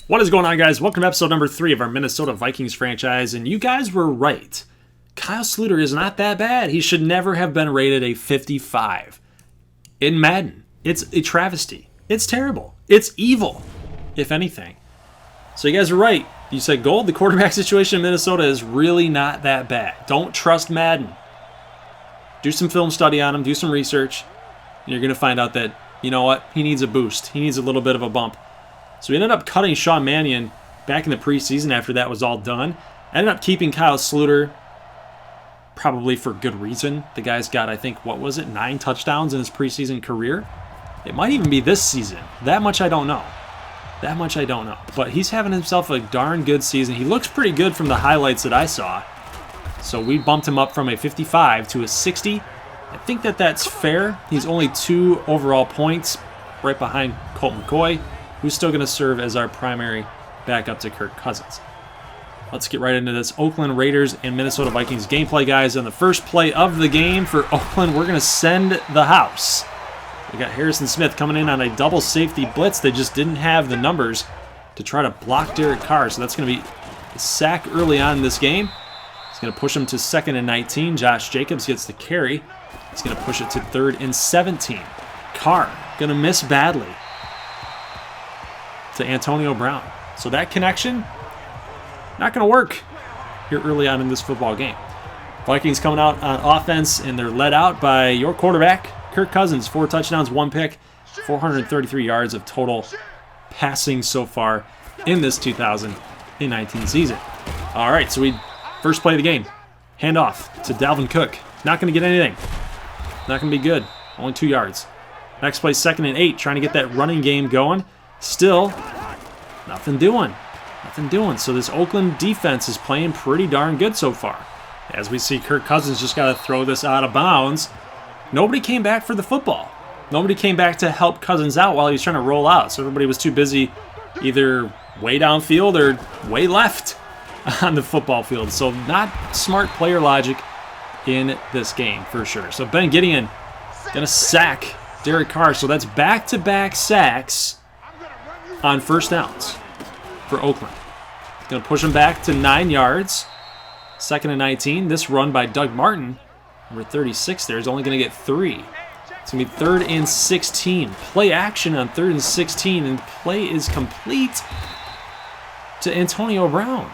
What is going on, guys? Welcome to episode number 3 of our Minnesota Vikings franchise, and you guys were right. Kyle Sluter is not that bad. He should never have been rated a 55 in Madden. It's a travesty. It's terrible. It's evil, if anything. So you guys are right. You said, Gold, the quarterback situation in Minnesota is really not that bad. Don't trust Madden. Do some film study on him. Do some research. And you're going to find out that, you know what? He needs a boost. He needs a little bit of a bump. So we ended up cutting Sean Mannion back in the preseason after that was all done. Ended up keeping Kyle Sluter, probably for good reason. The guy's got, I think, 9 touchdowns in his preseason career? It might even be this season. That much I don't know. But he's having himself a darn good season. He looks pretty good from the highlights that I saw. So we bumped him up from a 55 to a 60. I think that's fair. He's only 2 overall points, right behind Colt McCoy, who's still going to serve as our primary backup to Kirk Cousins. Let's get right into this Oakland Raiders and Minnesota Vikings gameplay, guys. On the first play of the game for Oakland, we're going to send the house. We got Harrison Smith coming in on a double safety blitz. They just didn't have the numbers to try to block Derek Carr, so that's going to be a sack early on in this game. He's going to push him to 2nd and 19. Josh Jacobs gets the carry. He's going to push it to 3rd and 17. Carr going to miss badly to Antonio Brown. So that connection, not going to work here early on in this football game. Vikings coming out on offense, and they're led out by your quarterback, Kirk Cousins. 4 touchdowns, 1 pick, 433 yards of total passing so far in this 2019 season. All right, so first play of the game, handoff to Dalvin Cook. Not going to get anything. Not going to be good. Only 2 yards. Next play, 2nd and 8, trying to get that running game going. Still, nothing doing. So this Oakland defense is playing pretty darn good so far. As we see, Kirk Cousins just got to throw this out of bounds. Nobody came back for the football. Nobody came back to help Cousins out while he was trying to roll out. So everybody was too busy either way downfield or way left on the football field. So not smart player logic in this game for sure. So Ben Gideon going to sack Derek Carr. So that's back-to-back sacks on first downs for Oakland. Going to push him back to 9 yards. 2nd and 19. This run by Doug Martin, number 36 there, is only going to get 3. It's going to be 3rd and 16. Play action on 3rd and 16, and the play is complete to Antonio Brown.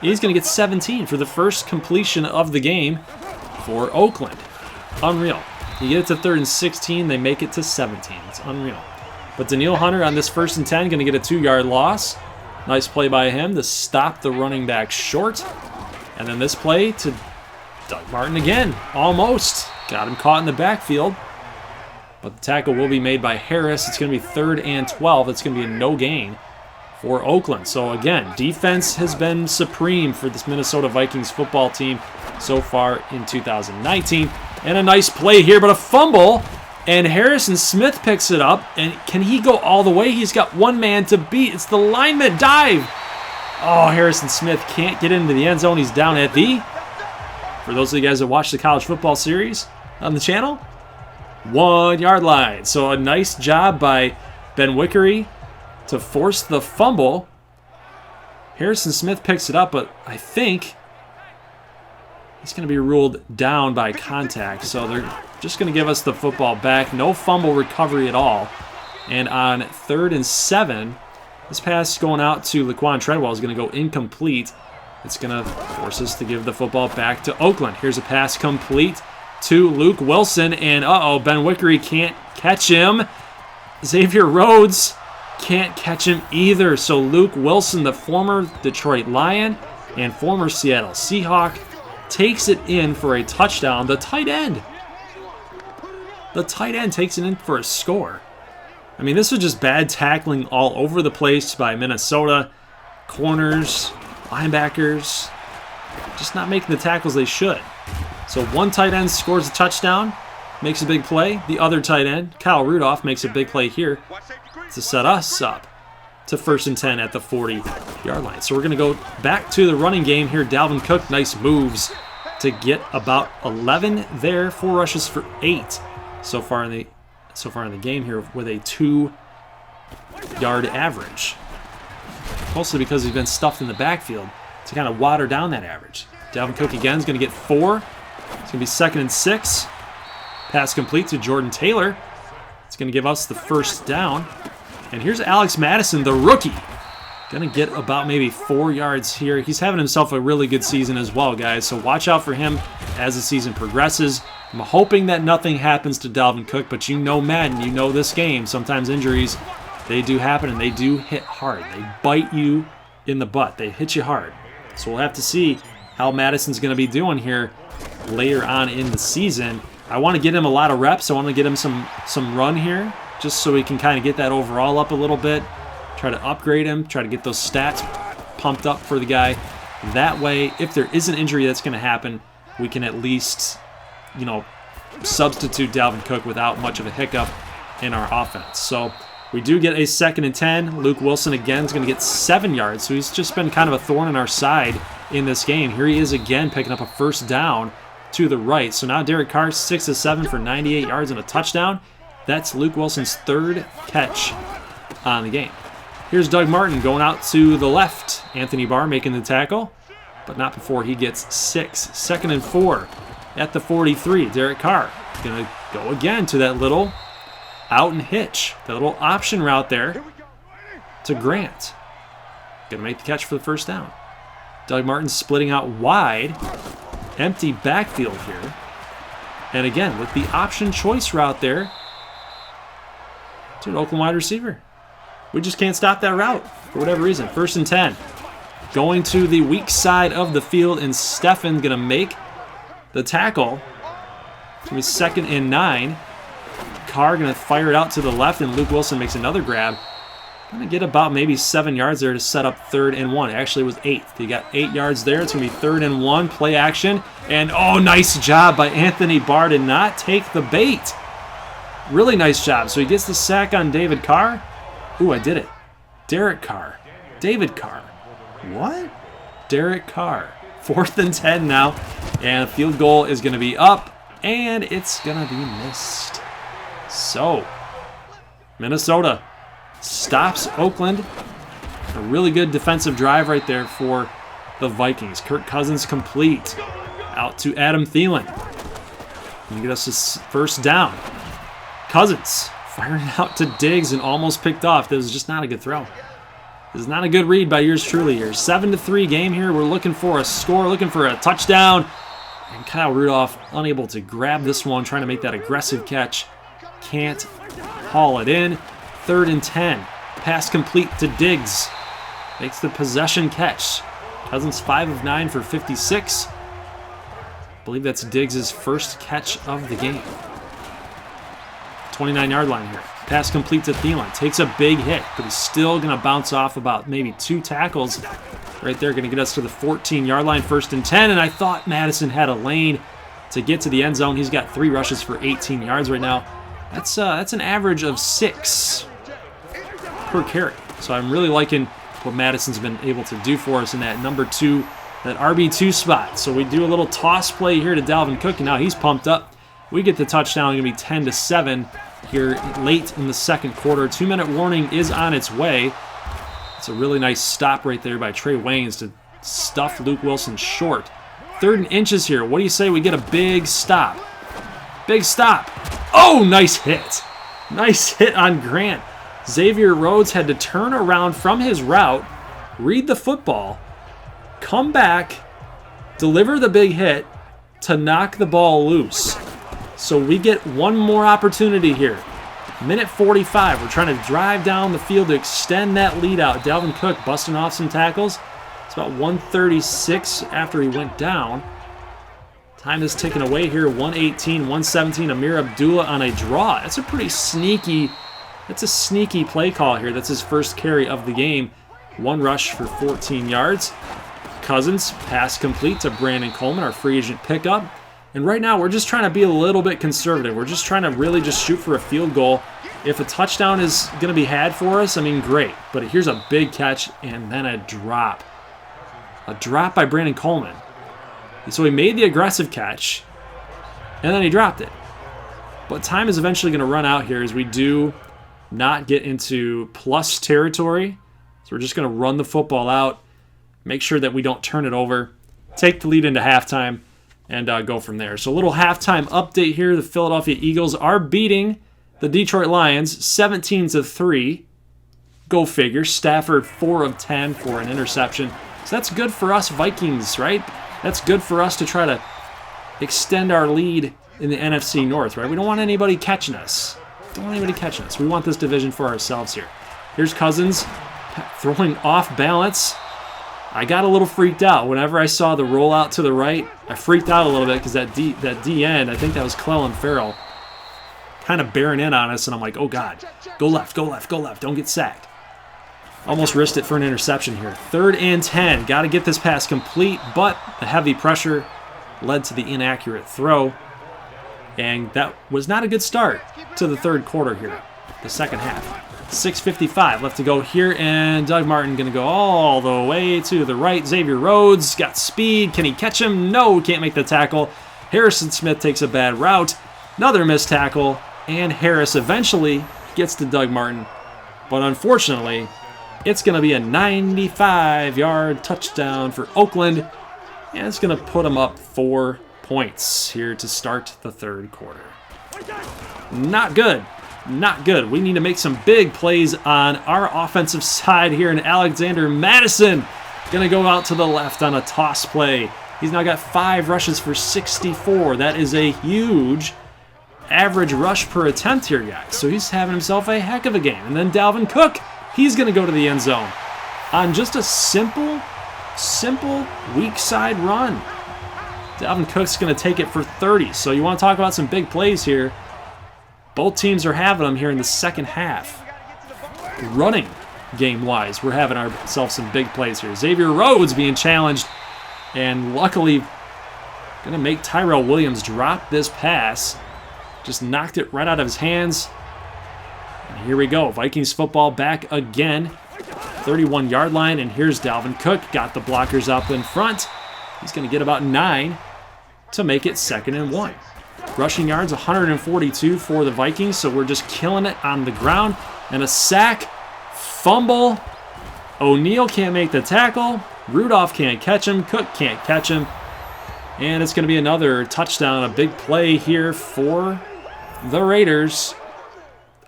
He's going to get 17 for the first completion of the game for Oakland. Unreal. You get it to 3rd and 16, they make it to 17. It's unreal. But Daniil Hunter on this 1st and 10 going to get a 2-yard loss. Nice play by him to stop the running back short. And then this play to Doug Martin again. Almost. Got him caught in the backfield. But the tackle will be made by Harris. It's going to be 3rd and 12. It's going to be a no gain for Oakland. So again, defense has been supreme for this Minnesota Vikings football team so far in 2019. And a nice play here, but a fumble. And Harrison Smith picks it up. And can he go all the way? He's got one man to beat. It's the lineman dive. Oh, Harrison Smith can't get into the end zone. He's down at the, for those of you guys that watch the college football series on the channel, 1-yard line. So a nice job by Ben Wickery to force the fumble. Harrison Smith picks it up, but I think he's going to be ruled down by contact. So they're just going to give us the football back. No fumble recovery at all. And on 3rd and 7, this pass going out to Laquan Treadwell is going to go incomplete. It's going to force us to give the football back to Oakland. Here's a pass complete to Luke Wilson. And Ben Wickery can't catch him. Xavier Rhodes can't catch him either. So Luke Wilson, the former Detroit Lion and former Seattle Seahawk, takes it in for a touchdown. The tight end takes it in for a score. I mean, this was just bad tackling all over the place by Minnesota. Corners, linebackers, just not making the tackles they should. So one tight end scores a touchdown, makes a big play. The other tight end, Kyle Rudolph, makes a big play here to set us up to 1st and 10 at the 40-yard line. So we're going to go back to the running game here. Dalvin Cook, nice moves to get about 11 there. 4 rushes for 8 so far in the game here with a 2-yard average. mostly because he's been stuffed in the backfield to kind of water down that average. Dalvin Cook again is going to get 4. It's going to be 2nd and 6. Pass complete to Jordan Taylor. It's going to give us the first down. And here's Alex Madison, the rookie. Going to get about maybe 4 yards here. He's having himself a really good season as well, guys. So watch out for him as the season progresses. I'm hoping that nothing happens to Dalvin Cook, but you know Madden, you know this game. Sometimes injuries, they do happen, and they do hit hard. They bite you in the butt. They hit you hard. So we'll have to see how Madison's going to be doing here later on in the season. I want to get him a lot of reps. I want to get him some run here, just so we can kind of get that overall up a little bit. Try to upgrade him, try to get those stats pumped up for the guy. That way, if there is an injury that's going to happen, we can at least, you know, substitute Dalvin Cook without much of a hiccup in our offense. So we do get a 2nd and 10. Luke Wilson again is going to get 7 yards. So he's just been kind of a thorn in our side in this game. Here he is again picking up a first down to the right. So now Derek Carr 6 of 7 for 98 yards and a touchdown. That's Luke Wilson's 3rd catch on the game. Here's Doug Martin going out to the left. Anthony Barr making the tackle, but not before he gets 6. 2nd and 4 at the 43. Derek Carr going to go again to that little out and hitch, that little option route there to Grant. Going to make the catch for the first down. Doug Martin splitting out wide. Empty backfield here. And again, with the option choice route there to an Oakland wide receiver. We just can't stop that route for whatever reason. 1st and 10. Going to the weak side of the field, and Stefan going to make the tackle. It's going to be 2nd and 9. Carr going to fire it out to the left, and Luke Wilson makes another grab. Going to get about maybe 7 yards there to set up 3rd and 1. Actually, it was 8. He got 8 yards there. It's going to be 3rd and 1. Play action. And, oh, nice job by Anthony Barr to not take the bait. Really nice job. So he gets the sack on David Carr. Ooh, I did it. Derek Carr. David Carr. What? Derek Carr. 4th and 10 now. And field goal is going to be up. And it's going to be missed. So, Minnesota stops Oakland. A really good defensive drive right there for the Vikings. Kirk Cousins complete. Out to Adam Thielen. And get us this first down. Cousins firing out to Diggs and almost picked off. That was just not a good throw. This is not a good read by yours truly here. 7-3 game here. We're looking for a score, looking for a touchdown. And Kyle Rudolph unable to grab this one, trying to make that aggressive catch. Can't haul it in. 3rd and 10. Pass complete to Diggs. Makes the possession catch. Cousins 5 of 9 for 56. I believe that's Diggs' first catch of the game. 29-yard line here. Pass complete to Thielen. Takes a big hit, but he's still going to bounce off about maybe 2 tackles. Right there, going to get us to the 14-yard line, 1st and 10. And I thought Madison had a lane to get to the end zone. He's got 3 rushes for 18 yards right now. That's an average of 6 per carry. So I'm really liking what Madison's been able to do for us in that number 2, that RB2 spot. So we do a little toss play here to Dalvin Cook, and now he's pumped up. We get the touchdown. It's going to be 10-7 here late in the 2nd quarter. 2-minute warning is on its way. It's a really nice stop right there by Trey Waynes to stuff Luke Wilson short. 3rd and inches here. What do you say we get a big stop? Big stop. Oh, nice hit. Nice hit on Grant. Xavier Rhodes had to turn around from his route, read the football, come back, deliver the big hit to knock the ball loose. So we get one more opportunity here. Minute 45. We're trying to drive down the field to extend that lead out. Dalvin Cook busting off some tackles. It's about 1:36 after he went down. Time is ticking away here. 1:18, 1:17. Amir Abdullah on a draw. That's a pretty sneaky. That's a sneaky play call here. That's his first carry of the game. 1 rush for 14 yards. Cousins, pass complete to Brandon Coleman, our free agent pickup. And right now, we're just trying to be a little bit conservative. We're just trying to really just shoot for a field goal. If a touchdown is going to be had for us, I mean, great. But here's a big catch and then a drop. A drop by Brandon Coleman. So he made the aggressive catch, and then he dropped it. But time is eventually going to run out here as we do not get into plus territory So we're just going to run the football out, make sure that we don't turn it over, take the lead into halftime, and go from there. So a little halftime update here. The Philadelphia Eagles are beating the Detroit Lions 17-3. Go figure. Stafford 4 of 10 for an interception. So that's good for us Vikings, right? That's good for us to try to extend our lead in the NFC North, right? We don't want anybody catching us. We want this division for ourselves here. Here's Cousins throwing off balance. I got a little freaked out whenever I saw the rollout to the right. I freaked out a little bit because that D end, I think that was Clellan Ferrell, kind of bearing in on us, and I'm like, oh God, go left, don't get sacked. Almost risked it for an interception here. 3rd and 10, got to get this pass complete, but the heavy pressure led to the inaccurate throw, and that was not a good start to the third quarter here, the second half. 6:55 left to go here, and Doug Martin going to go all the way to the right. Xavier Rhodes got speed. Can he catch him? No, can't make the tackle. Harrison Smith takes a bad route. Another missed tackle, and Harris eventually gets to Doug Martin. But unfortunately, it's going to be a 95-yard touchdown for Oakland, and it's going to put them up 4 points here to start the third quarter. Not good. Not good. We need to make some big plays on our offensive side here, and Alexander Madison going to go out to the left on a toss play. He's now got 5 rushes for 64. That is a huge average rush per attempt here, guys. So he's having himself a heck of a game. And then Dalvin Cook, he's going to go to the end zone on just a simple weak side run. Dalvin Cook's going to take it for 30. So you want to talk about some big plays here. Both teams are having them here in the second half. Running game-wise, we're having ourselves some big plays here. Xavier Rhodes being challenged, and luckily going to make Tyrell Williams drop this pass. Just knocked it right out of his hands. And here we go. Vikings football back again. 31-yard line, and here's Dalvin Cook. Got the blockers up in front. He's going to get about 9 to make it 2nd and 1. Rushing yards, 142 for the Vikings, so we're just killing it on the ground. And a sack, fumble. O'Neal can't make the tackle. Rudolph can't catch him. Cook can't catch him. And it's going to be another touchdown, a big play here for the Raiders.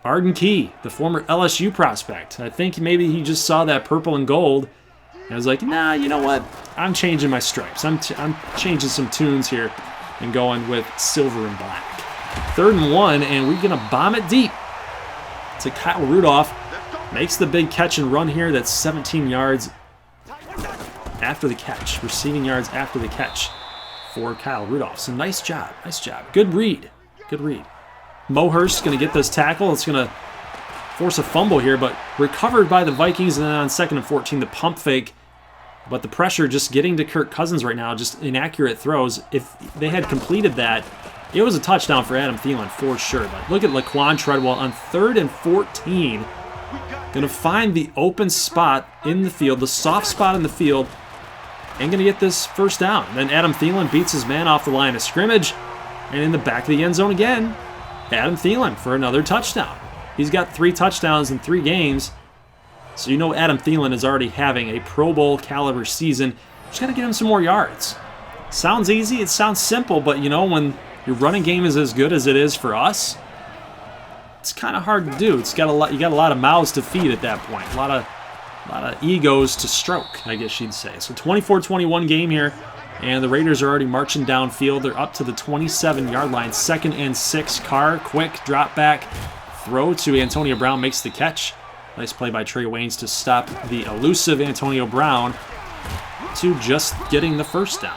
Arden Key, the former LSU prospect. I think maybe he just saw that purple and gold and was like, nah, you know what? I'm changing my stripes. I'm changing some tunes here and going with silver and black. 3rd and 1, and we're going to bomb it deep to Kyle Rudolph. Makes the big catch and run here. That's 17 yards after the catch. Receiving yards after the catch for Kyle Rudolph. So nice job. Nice job. Good read. Good read. Mohurst's going to get this tackle. It's going to force a fumble here, but recovered by the Vikings. And then on 2nd and 14, the pump fake. But the pressure just getting to Kirk Cousins right now, just inaccurate throws. If they had completed that, it was a touchdown for Adam Thielen for sure. But look at Laquan Treadwell on 3rd and 14. Going to find the open spot in the field, the soft spot in the field, and going to get this first down. Then Adam Thielen beats his man off the line of scrimmage. And in the back of the end zone again, Adam Thielen for another touchdown. He's got 3 touchdowns in 3 games. So you know Adam Thielen is already having a Pro Bowl caliber season. Just got to get him some more yards. Sounds easy, it sounds simple, but you know when your running game is as good as it is for us, it's kind of hard to do. You got a lot of mouths to feed at that point. A lot of egos to stroke, I guess you'd say. So 24-21 game here, and the Raiders are already marching downfield. They're up to the 27-yard line. 2nd and 6. Carr, quick drop back throw to Antonio Brown, makes the catch. Nice play by Trey Waynes to stop the elusive Antonio Brown to just getting the first down.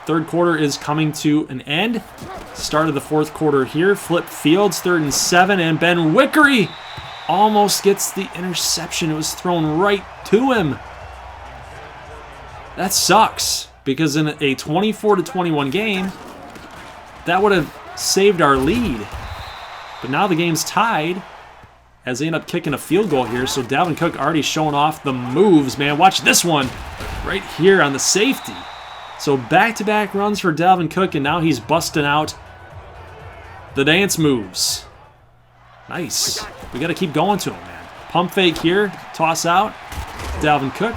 Third quarter is coming to an end. Start of the fourth quarter here. Flip fields, 3rd and 7, and Ben Wickery almost gets the interception. It was thrown right to him. That sucks, because in a 24-21 game, that would have saved our lead. But now the game's tied as they end up kicking a field goal here. So Dalvin Cook already showing off the moves, man. Watch this one right here on the safety. So back-to-back runs for Dalvin Cook, and now he's busting out the dance moves. Nice. We got to keep going to him, man. Pump fake here, toss out. Dalvin Cook.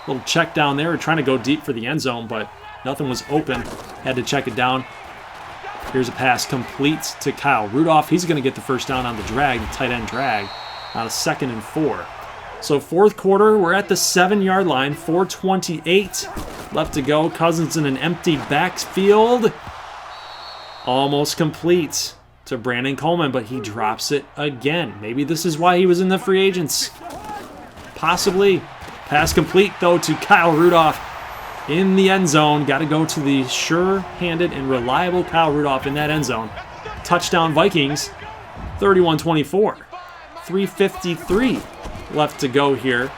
Little check down there. We're trying to go deep for the end zone, but nothing was open. Had to check it down. Here's a pass complete to Kyle Rudolph. He's going to get the first down on the drag, the tight end drag, on a 2nd and 4. So fourth quarter, we're at the 7-yard line, 4:28 left to go. Cousins in an empty backfield. Almost complete to Brandon Coleman, but he drops it again. Maybe this is why he was in the free agents. Possibly. Pass complete, though, to Kyle Rudolph in the end zone. Got to go to the sure-handed and reliable Kyle Rudolph in that end zone. Touchdown Vikings, 31-24. 3:53 left to go here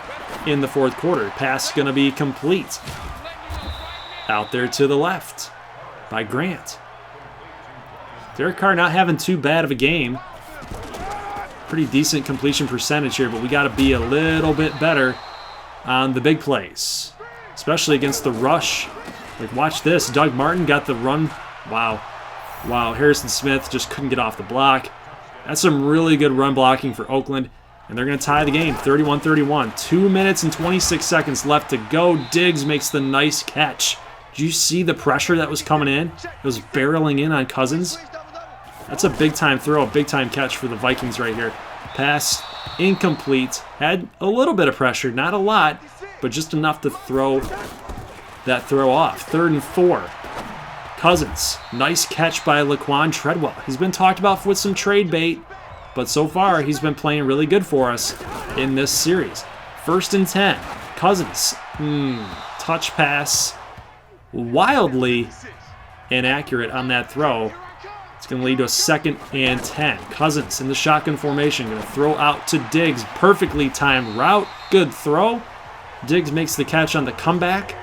in the fourth quarter. Pass going to be complete. Out there to the left by Grant. Derek Carr not having too bad of a game. Pretty decent completion percentage here, but we got to be a little bit better on the big plays, especially against the rush. Like, watch this. Doug Martin got the run. Wow. Harrison Smith just couldn't get off the block. That's some really good run blocking for Oakland, and they're going to tie the game, 31-31. 2 minutes and 26 seconds left to go. Diggs makes the nice catch. Did you see the pressure that was coming in? It was barreling in on Cousins. That's a big-time throw, a big-time catch for the Vikings right here. Pass incomplete. Had a little bit of pressure, not a lot, but just enough to throw that throw off. 3rd and 4. Cousins, nice catch by Laquan Treadwell. He's been talked about with some trade bait, but so far he's been playing really good for us in this series. 1st and 10. Cousins, touch pass, wildly inaccurate on that throw. It's going to lead to a 2nd and 10. Cousins in the shotgun formation, going to throw out to Diggs. Perfectly timed route, good throw. Diggs makes the catch on the comeback.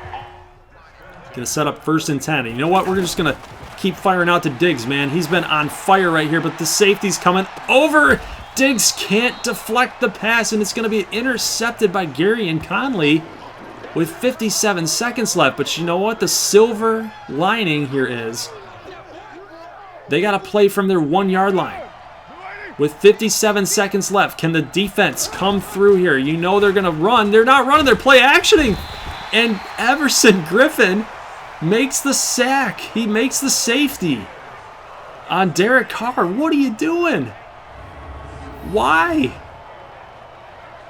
Going to set up 1st and 10. And you know what? We're just going to keep firing out to Diggs, man. He's been on fire right here, but the safety's coming over. Diggs can't deflect the pass, and it's going to be intercepted by Gary and Conley with 57 seconds left. But you know what? The silver lining here is they got to play from their 1-yard line. With 57 seconds left, can the defense come through here? You know they're going to run. They're not running. They're play actioning. And Everson Griffin makes the sack. He makes the safety on Derek Carr. What are you doing? Why?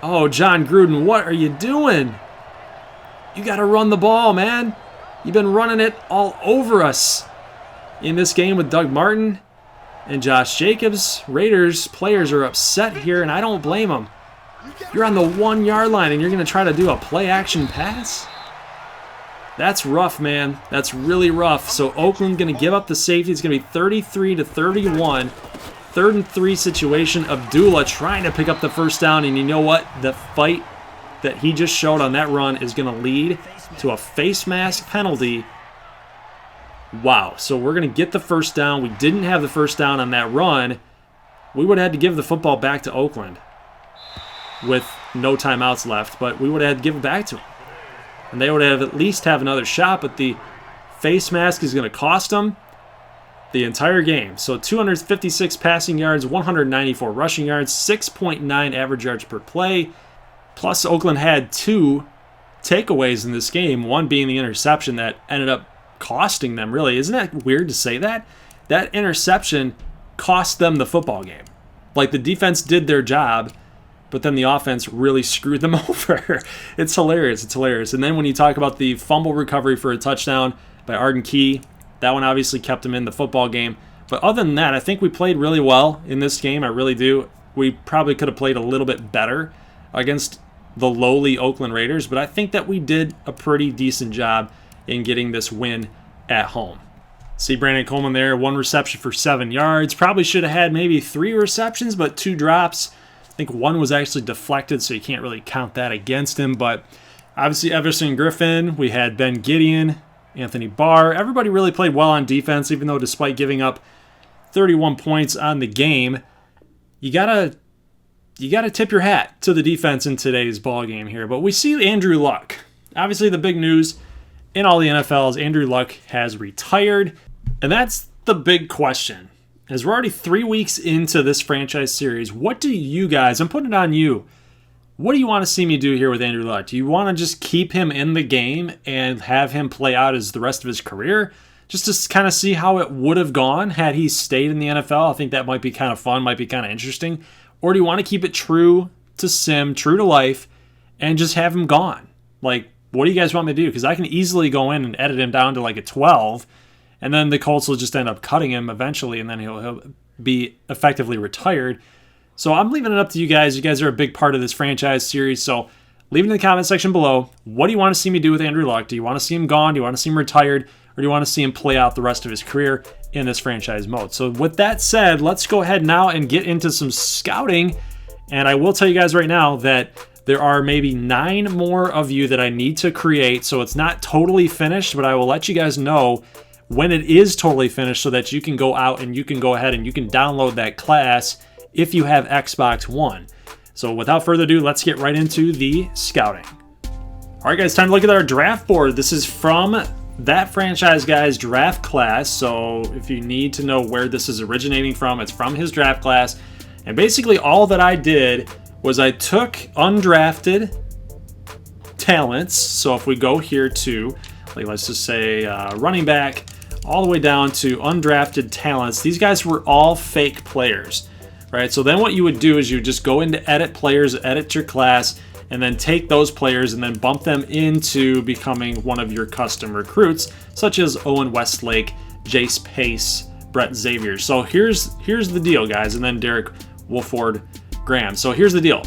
Oh, John Gruden, what are you doing? You got to run the ball, man. You've been running it all over us in this game with Doug Martin and Josh Jacobs. Raiders players are upset here, and I don't blame them. You're on the 1-yard line, and you're going to try to do a play-action pass? That's rough, man. That's really rough. So Oakland going to give up the safety. It's going to be 33-31. 3rd and 3 situation. Abdullah trying to pick up the first down, and you know what? The fight that he just showed on that run is going to lead to a face mask penalty. Wow. So we're going to get the first down. We didn't have the first down on that run. We would have had to give the football back to Oakland with no timeouts left, but we would have had to give it back to them. And they would have at least have another shot, but the face mask is going to cost them the entire game. So 256 passing yards, 194 rushing yards, 6.9 average yards per play. Plus, Oakland had 2 takeaways in this game, one being the interception that ended up costing them, really. Isn't that weird to say that? That interception cost them the football game. Like, the defense did their job, but then the offense really screwed them over. It's hilarious. It's hilarious. And then when you talk about the fumble recovery for a touchdown by Arden Key, that one obviously kept him in the football game. But other than that, I think we played really well in this game. I really do. We probably could have played a little bit better against the lowly Oakland Raiders, but I think that we did a pretty decent job in getting this win at home. See Brandon Coleman there, 1 reception for 7 yards. Probably should have had maybe 3 receptions, but 2 drops. I think 1 was actually deflected, so you can't really count that against him. But obviously Everson Griffin, we had Ben Gideon, Anthony Barr. Everybody really played well on defense, even though despite giving up 31 points on the game, you gotta tip your hat to the defense in today's ball game here. But we see Andrew Luck. Obviously the big news in all the NFL is Andrew Luck has retired. And that's the big question. As we're already 3 weeks into this franchise series, what do you guys, I'm putting it on you, what do you want to see me do here with Andrew Luck? Do you want to just keep him in the game and have him play out as the rest of his career? Just to kind of see how it would have gone had he stayed in the NFL. I think that might be kind of fun, might be kind of interesting. Or do you want to keep it true to sim, true to life, and just have him gone? Like, what do you guys want me to do? Because I can easily go in and edit him down to like a 12, and then the Colts will just end up cutting him eventually, and then he'll be effectively retired. So I'm leaving it up to you guys. You guys are a big part of this franchise series, so leave it in the comment section below. What do you want to see me do with Andrew Luck? Do you want to see him gone? Do you want to see him retired? Or do you want to see him play out the rest of his career in this franchise mode? So with that said, let's go ahead now and get into some scouting. And I will tell you guys right now that there are maybe 9 more of you that I need to create. So it's not totally finished, but I will let you guys know when it is totally finished so that you can go out and you can go ahead and you can download that class if you have Xbox One. So without further ado, let's get right into the scouting. All right, guys, time to look at our draft board. This is from That Franchise Guy's draft class. So if you need to know where this is originating from, it's from his draft class. And basically all that I did was I took undrafted talents. So if we go here to, like, let's just say running back, all the way down to undrafted talents, these guys were all fake players, right? So then what you would do is you just go into edit players, edit your class, and then take those players and then bump them into becoming one of your custom recruits, such as Owen Westlake, Jace Pace, Brett Xavier. So here's the deal, guys, and then Derek Wolford Graham. So here's the deal.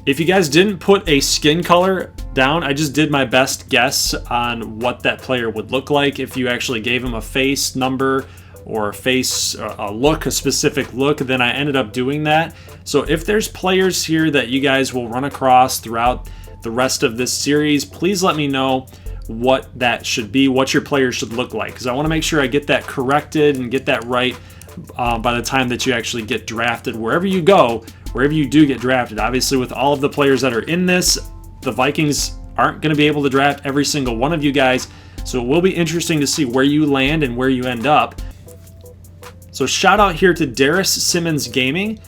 If you guys didn't put a skin color down, I just did my best guess on what that player would look like if you actually gave him a face number or a face, a look, a specific look, then I ended up doing that. So if there's players here that you guys will run across throughout the rest of this series, please let me know what that should be, what your player should look like, because I want to make sure I get that corrected and get that right by the time that you actually get drafted, wherever you go, wherever you do get drafted. Obviously, with all of the players that are in this, the Vikings aren't going to be able to draft every single one of you guys, so it will be interesting to see where you land and where you end up. So shout out here to Darius Simmons Gaming,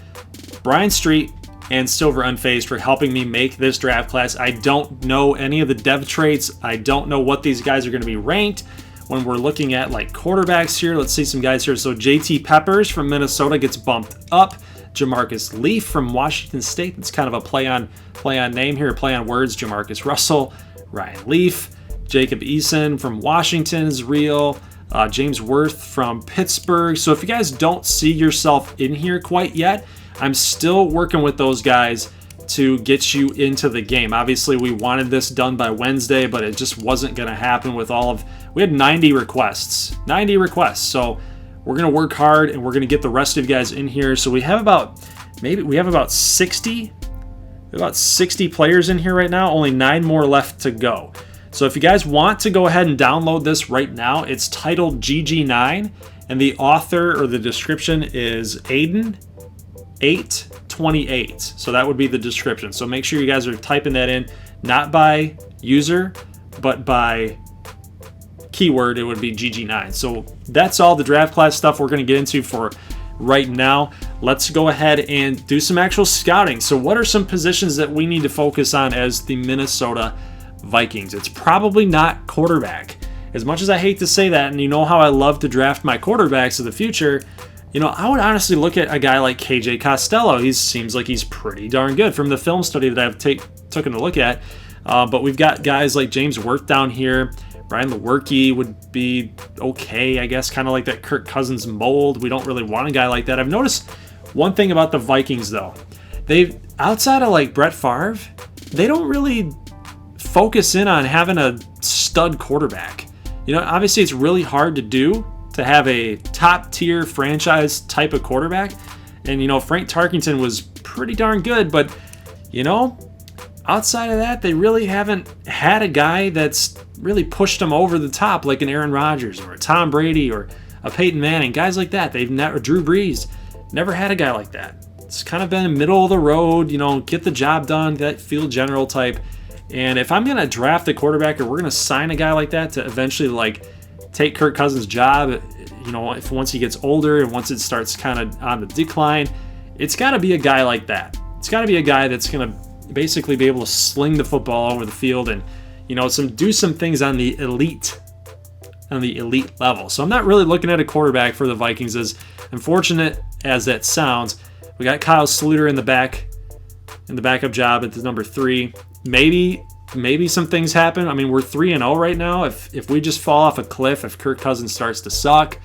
Brian Street, and Silver Unfazed for helping me make this draft class. I don't know any of the dev traits. I don't know what these guys are going to be ranked when we're looking at like quarterbacks here. Let's see some guys here. So JT Peppers from Minnesota gets bumped up. Jamarcus Leaf from Washington State. It's kind of a play on name here, play on words. Jamarcus Russell, Ryan Leaf, Jacob Eason from Washington is real. James Worth from Pittsburgh. So if you guys don't see yourself in here quite yet, I'm still working with those guys to get you into the game. Obviously, we wanted this done by Wednesday, but it just wasn't going to happen with we had 90 requests. So we're going to work hard and we're going to get the rest of you guys in here. So we have about 60 players in here right now, only 9 more left to go. So if you guys want to go ahead and download this right now, it's titled GG9, and the author or the description is Aiden828. So that would be the description. So make sure you guys are typing that in, not by user, but by keyword. It would be GG9. So that's all the draft class stuff we're going to get into for right now. Let's go ahead and do some actual scouting. So what are some positions that we need to focus on as the Minnesota Vikings? It's probably not quarterback. As much as I hate to say that, and you know how I love to draft my quarterbacks of the future, I would honestly look at a guy like KJ Costello. He seems like he's pretty darn good from the film study that I've taken a look at. But we've got guys like James Worth down here. Brian Lewerke would be okay, I guess, kind of like that Kirk Cousins mold. We don't really want a guy like that. I've noticed one thing about the Vikings, though. They've, outside of like Brett Favre, they don't really focus in on having a stud quarterback. Obviously it's really hard to do to have a top tier franchise type of quarterback. And, Frank Tarkenton was pretty darn good, but, outside of that, they really haven't had a guy that's really pushed them over the top like an Aaron Rodgers or a Tom Brady or a Peyton Manning, guys like that. They've never, Drew Brees, never had a guy like that. It's kind of been middle of the road, get the job done, that field general type. And if I'm going to draft a quarterback or we're going to sign a guy like that to eventually take Kirk Cousins' job, if once he gets older and once it starts kind of on the decline, it's got to be a guy like that. It's got to be a guy that's going to basically be able to sling the football over the field and, do some things on the elite level. So I'm not really looking at a quarterback for the Vikings. As unfortunate as that sounds, we got Kyle Sluter in the backup job at the number 3. Maybe some things happen. I mean, we're 3-0 right now. If we just fall off a cliff, if Kirk Cousins starts to suck,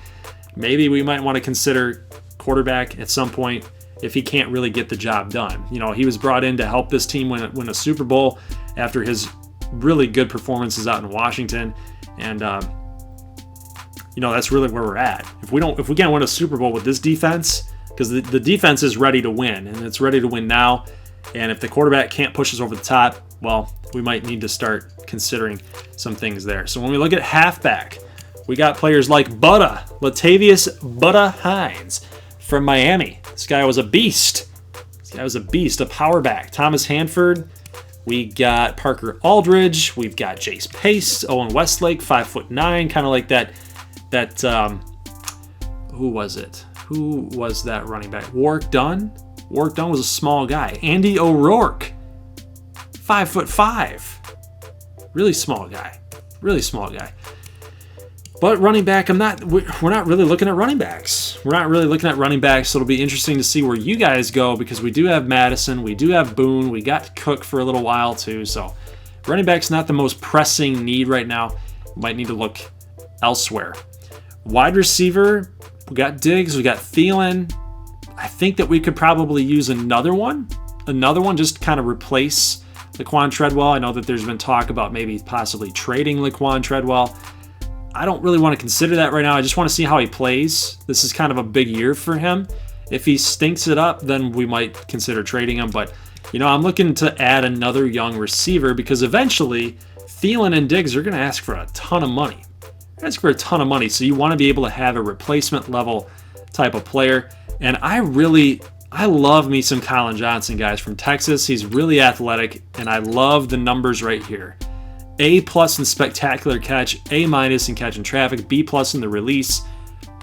maybe we might want to consider quarterback at some point if he can't really get the job done. He was brought in to help this team win a Super Bowl after his really good performances out in Washington, and that's really where we're at. If we can't win a Super Bowl with this defense, because the defense is ready to win, and it's ready to win now, and if the quarterback can't push us over the top, well, we might need to start considering some things there. So when we look at halfback, we got players like Latavius Butta Hines from Miami. This guy was a beast. A power back. Thomas Hanford. We got Parker Aldridge. We've got Jace Pace, Owen Westlake, 5'9", kind of like that. Who was it? Who was that running back? Warwick Dunn. Warwick Dunn was a small guy. Andy O'Rourke, 5'5". Really small guy. But running back, we're not really looking at running backs. So it'll be interesting to see where you guys go, because we do have Madison, we do have Boone, we got Cook for a little while too. So running back's not the most pressing need right now. We might need to look elsewhere. Wide receiver, we got Diggs, we got Thielen. I think that we could probably use another one just to kind of replace Laquan Treadwell. I know that there's been talk about maybe possibly trading Laquan Treadwell. I don't really want to consider that right now. I just want to see how he plays. This is kind of a big year for him. If he stinks it up, then we might consider trading him. But, I'm looking to add another young receiver, because eventually Thielen and Diggs are going to ask for a ton of money. So you want to be able to have a replacement level type of player. And I love me some Colin Johnson, guys, from Texas. He's really athletic, and I love the numbers right here. A+ in spectacular catch, A- in catch and traffic, B+ in the release.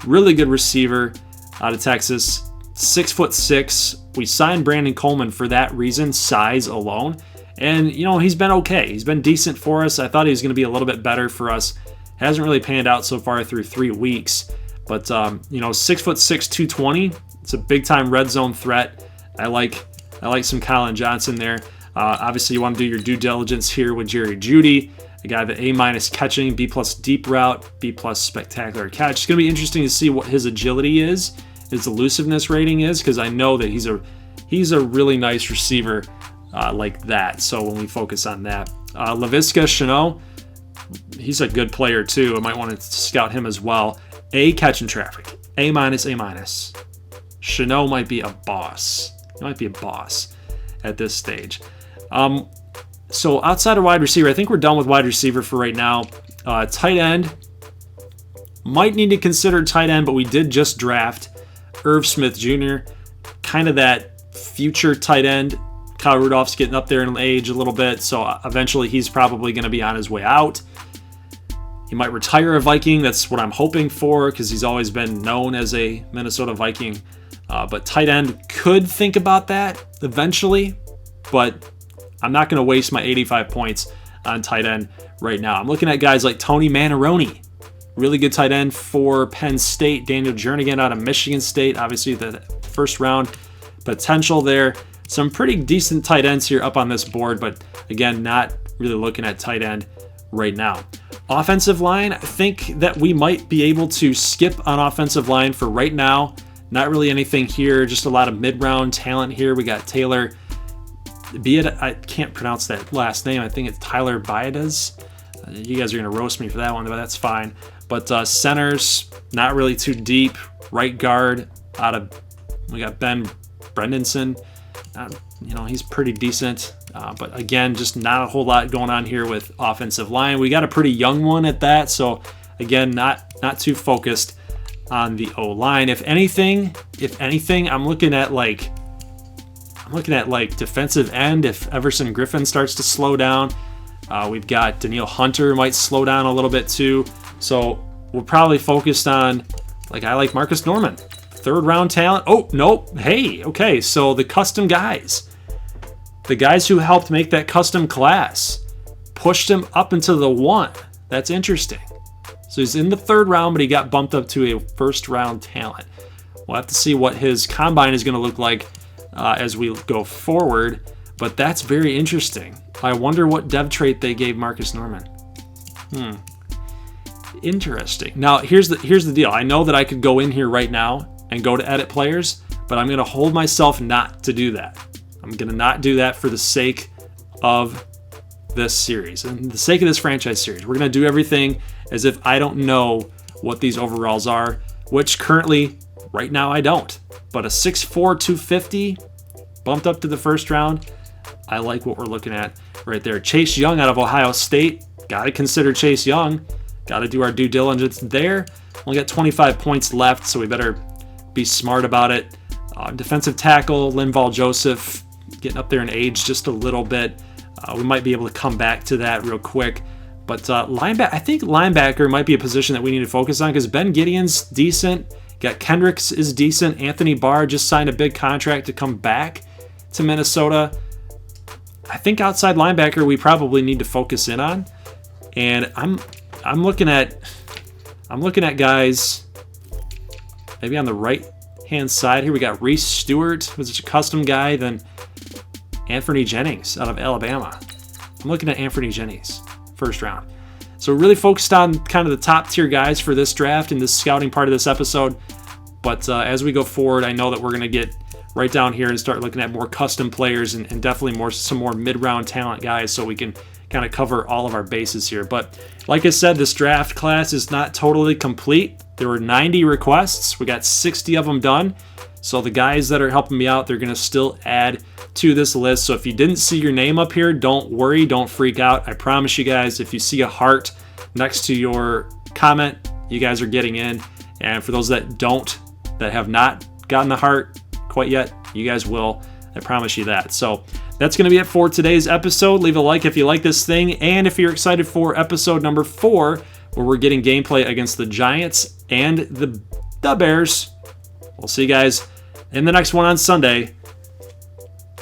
Really good receiver out of Texas. 6'6". We signed Brandon Coleman for that reason, size alone. And, he's been okay. He's been decent for us. I thought he was going to be a little bit better for us. Hasn't really panned out so far through 3 weeks. But, 6'6", 220. It's a big-time red zone threat. I like some Colin Johnson there. Obviously, you want to do your due diligence here with Jerry Jeudy, a guy that A- catching, B+ deep route, B+ spectacular catch. It's going to be interesting to see what his agility is, his elusiveness rating is, because I know that he's a really nice receiver like that. So when we focus on that, Laviska Shenault, he's a good player too. I might want to scout him as well. A catch and traffic, A-, A-. Shenault might be a boss. He might be a boss at this stage. So outside of wide receiver, I think we're done with wide receiver for right now. Tight end, might need to consider tight end, but we did just draft Irv Smith Jr., kind of that future tight end. Kyle Rudolph's getting up there in age a little bit, so eventually he's probably going to be on his way out. He might retire a Viking. That's what I'm hoping for, because he's always been known as a Minnesota Viking. But tight end, could think about that eventually, but I'm not going to waste my 85 points on tight end right now. I'm looking at guys like Tony Manaroni, really good tight end for Penn State. Daniel Jernigan out of Michigan State, obviously the first round potential there. Some pretty decent tight ends here up on this board, but again, not really looking at tight end right now. Offensive line, I think that we might be able to skip on offensive line for right now. Not really anything here, just a lot of mid-round talent here. We got Taylor, I can't pronounce that last name. I think it's Tyler Biadasz. You guys are going to roast me for that one, but that's fine. But centers, not really too deep. Right guard, we got Ben Brendanson. He's pretty decent. But again, just not a whole lot going on here with offensive line. We got a pretty young one at that. So again, not too focused on the O-line. If anything, I'm looking at like defensive end. If Everson Griffin starts to slow down, we've got Danielle Hunter might slow down a little bit too. So we're probably focused on, I like Marcus Norman, 3rd round talent. Oh, nope. Hey, okay. So the custom guys. The guys who helped make that custom class pushed him up into the 1. That's interesting. So he's in the 3rd round, but he got bumped up to a 1st round talent. We'll have to see what his combine is going to look like as we go forward, but that's very interesting. I wonder what dev trait they gave Marcus Norman. Interesting. Now, here's the deal. I know that I could go in here right now and go to edit players, but I'm going to hold myself not to do that. I'm going to not do that for the sake of this series and the sake of this franchise series. We're going to do everything as if I don't know what these overalls are, which currently, right now, I don't. But a 6'4", 250 bumped up to the 1st round. I like what we're looking at right there. Chase Young out of Ohio State. Got to consider Chase Young. Got to do our due diligence there. Only got 25 points left, so we better be smart about it. Defensive tackle, Linval Joseph, getting up there in age just a little bit. We might be able to come back to that real quick. But linebacker, I think linebacker might be a position that we need to focus on because Ben Gideon's decent. Got Kendricks is decent. Anthony Barr just signed a big contract to come back to Minnesota. I think outside linebacker we probably need to focus in on. And I'm looking at guys maybe on the right hand side here. We got Reese Stewart, who's a custom guy, then Anthony Jennings out of Alabama. I'm looking at Anthony Jennings, 1st round. So really focused on kind of the top tier guys for this draft and this scouting part of this episode. But as we go forward, I know that we're going to get right down here and start looking at more custom players and definitely some more mid-round talent guys so we can kind of cover all of our bases here. But like I said, this draft class is not totally complete. There were 90 requests. We got 60 of them done. So the guys that are helping me out, they're going to still add to this list. So if you didn't see your name up here, don't worry, don't freak out. I promise you guys, if you see a heart next to your comment, you guys are getting in. And for those that have not gotten the heart quite yet, you guys will. I promise you that. So that's going to be it for today's episode. Leave a like if you like this thing. And if you're excited for episode number 4, where we're getting gameplay against the Giants and the Bears. We'll see you guys in the next one on Sunday.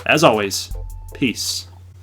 As always, peace.